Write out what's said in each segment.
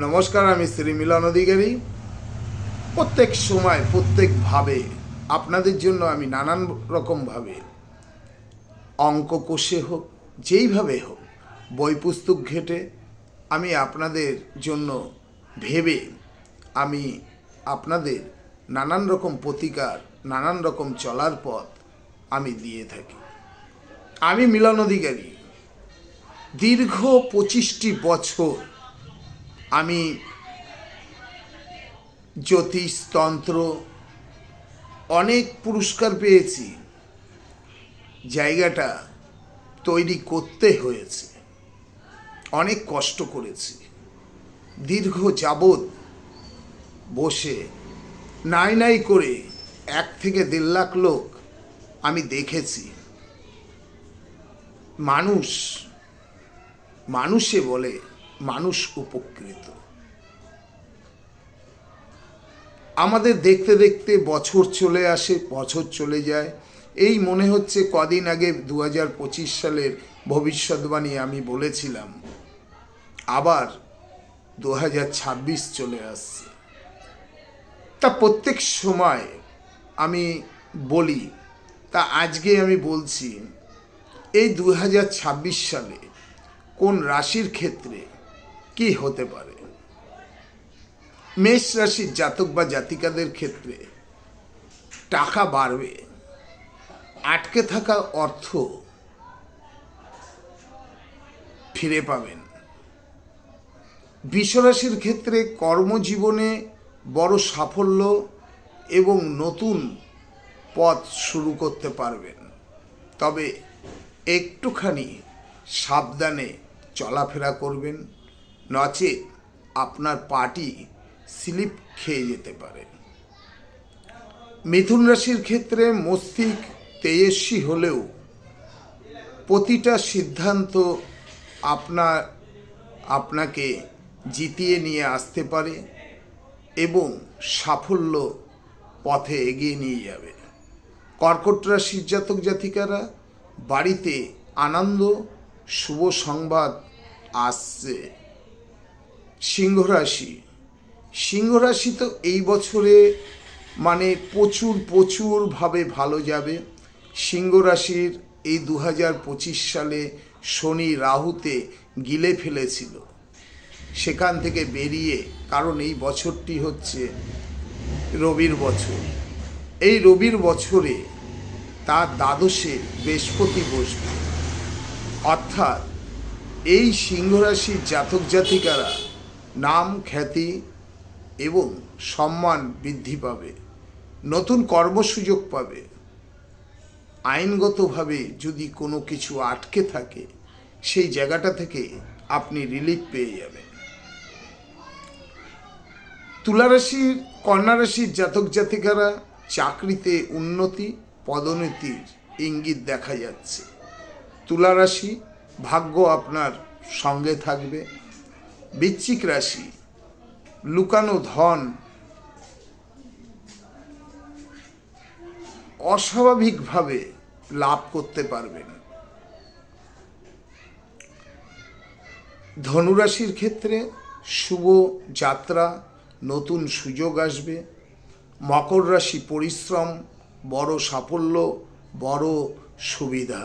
নমস্কার, আমি শ্রী মিলন অধিকারী। প্রত্যেক সময় প্রত্যেকভাবে আপনাদের জন্য আমি নানান রকমভাবে অঙ্ক কষে হোক, যেইভাবে হোক, বই পুস্তক ঘেটে আমি আপনাদের জন্য ভেবে আমি আপনাদের নানান রকম প্রতিকার, নানান রকম চলার পথ আমি দিয়ে থাকি। আমি মিলন অধিকারী দীর্ঘ 25টি বছর আমি জ্যোতিষতন্ত্র অনেক পুরস্কার পেয়েছি। জায়গাটা তৈরি করতে হয়েছে, অনেক কষ্ট করেছি। দীর্ঘ যাবৎ বসে নাই নাই করে 1 থেকে 1.5 লাখ লোক আমি দেখেছি। মানুষে বলে মানুষ উপকৃত। আমাদের দেখতে দেখতে বছর চলে আসে, বছর চলে যায়। এই মনে হচ্ছে কদিন আগে 2025 সালের ভবিষ্যৎবাণী আমি বলেছিলাম, আবার 2026 চলে আসছে। তা প্রত্যেক সময় আমি বলি, তা আজকে আমি বলছি, এই 2026 সালে কোন রাশির ক্ষেত্রে কি হতে পারে। মেষ রাশির জাতক বা জাতিকাদের ক্ষেত্রে টাকা বাড়বে, আটকে থাকা অর্থ ফিরে পাবেন। বৃষ রাশির ক্ষেত্রে কর্মজীবনে বড় সাফল্য এবং নতুন পথ শুরু করতে পারবেন, তবে একটুখানি সাবধানে চলাফেরা করবেন, নচেত আপনার পাটি স্লিপ খেয়ে যেতে পারে। মিথুন রাশির ক্ষেত্রে মস্তিষ্ক তেজস্বী হলেও প্রতিটা সিদ্ধান্ত আপনাকে জিতিয়ে নিয়ে আসতে পারে এবং সাফল্য পথে এগিয়ে নিয়ে যাবে। কর্কট রাশির জাতক জাতিকারা বাড়িতে আনন্দ, শুভ সংবাদ আসছে। সিংহ রাশি তো এই বছরে মানে প্রচুরভাবে ভালো যাবে। সিংহ রাশির এই 2025 সালে শনি রাহুতে গিলে ফেলেছিল, সেখান থেকে বেরিয়ে, কারণ এই বছরটি হচ্ছে রবির বছর, এই রবির বছরে তার দ্বাদশে বৃহস্পতি বসবে। অর্থাৎ এই সিংহ রাশির জাতক জাতিকারা নাম, খ্যাতি এবং সম্মান বৃদ্ধি পাবে, নতুন কর্মসুযোগ পাবে। আইনগতভাবে যদি কোনো কিছু আটকে থাকে, সেই জায়গাটা থেকে আপনি রিলিফ পেয়ে যাবেন। তুলা রাশির, কন্যা রাশির জাতক জাতিকারা চাকরিতে উন্নতি, পদোন্নতির ইঙ্গিত দেখা যাচ্ছে। তুলা রাশি, ভাগ্য আপনার সঙ্গে থাকবে। বৃশ্চিক রাশি, লুকানো ধন অস্বাভাবিকভাবে লাভ করতে পারবেন। ধনুরাশির ক্ষেত্রে শুভ যাত্রা, নতুন সুযোগ আসবে। মকর রাশি, পরিশ্রম, বড় সাফল্য, বড় সুবিধা।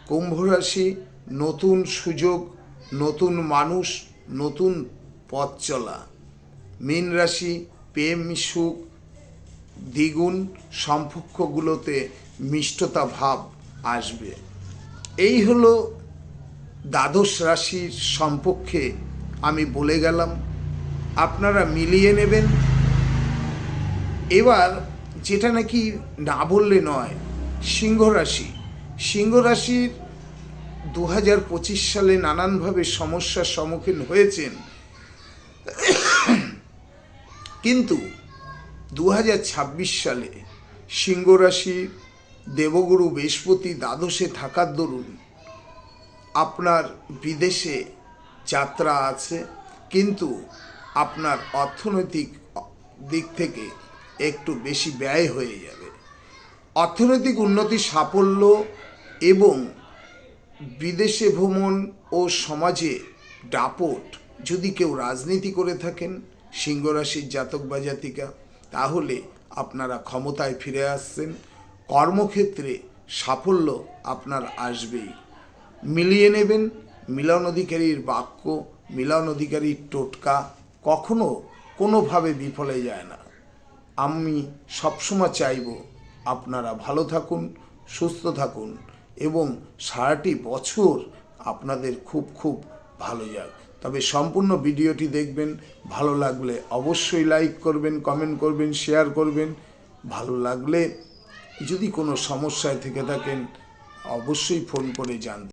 কুম্ভ রাশি, নতুন সুযোগ, নতুন মানুষ, নতুন পথ চলা। মীন রাশি, প্রেম সুখ, দ্বিগুণ সম্পর্কগুলোতে মিষ্টতা ভাব আসবে। এই হলো দ্বাদশ রাশির সম্পর্কে আমি বলে গেলাম, আপনারা মিলিয়ে নেবেন। এবার যেটা নাকি না বললে নয়, সিংহ রাশির 2025 সালে নানানভাবে সমস্যার সম্মুখীন হয়েছেন, কিন্তু 2026 সালে সিংহ রাশি দেবগুরু বৃহস্পতি দ্বাদশে থাকার দরুন আপনার বিদেশে যাত্রা আছে, কিন্তু আপনার অর্থনৈতিক দিক থেকে একটু বেশি ব্যয় হয়ে যাবে। অর্থনৈতিক উন্নতি, সাফল্য এবং বিদেশে ভ্রমণ ও সমাজে দাপট যদি কেউ রাজনীতি করে থাকেন সিংহ রাশির জাতক বা জাতিকা, তাহলে আপনারা ক্ষমতায় ফিরে আসছেন। কর্মক্ষেত্রে সাফল্য আপনার আসবেই। মিলিয়ে নেবেন। মিলন অধিকারীর বাক্য, মিলন অধিকারীর টোটকা কখনো কোনোভাবে বিফলে যায় না। আমি সবসময় চাইব আপনারা ভালো থাকুন, সুস্থ থাকুন এবং সারাটি বছর আপনাদের খুব খুব ভালো যাক। তবে সম্পূর্ণ ভিডিওটি দেখবেন। ভালো লাগলে অবশ্যই লাইক করবেন, কমেন্ট করবেন, শেয়ার করবেন। ভালো লাগলে যদি কোনো সমস্যায় থেকে থাকেন অবশ্যই ফোন করে জানবেন।